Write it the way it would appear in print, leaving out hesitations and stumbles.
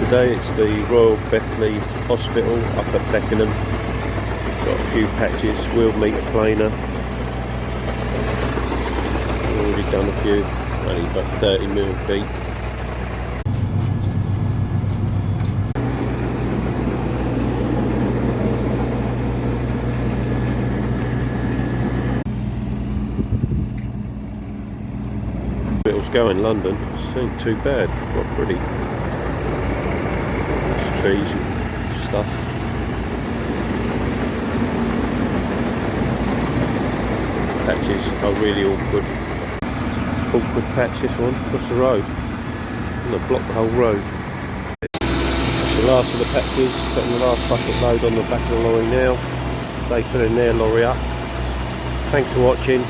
today. It's the Royal Bethlem Hospital up at Beckenham. Got a few patches, wheel meter planer. Already done a few, only about 30mm deep. Hospital's going London, it ain't too bad, quite pretty. There's trees and stuff. Patches are really awkward. Awkward patch, this one, across the road. I'm going to block the whole road. That's the last of the patches, putting the last bucket load on the back of the lorry now. They filling their lorry up. Thanks for watching.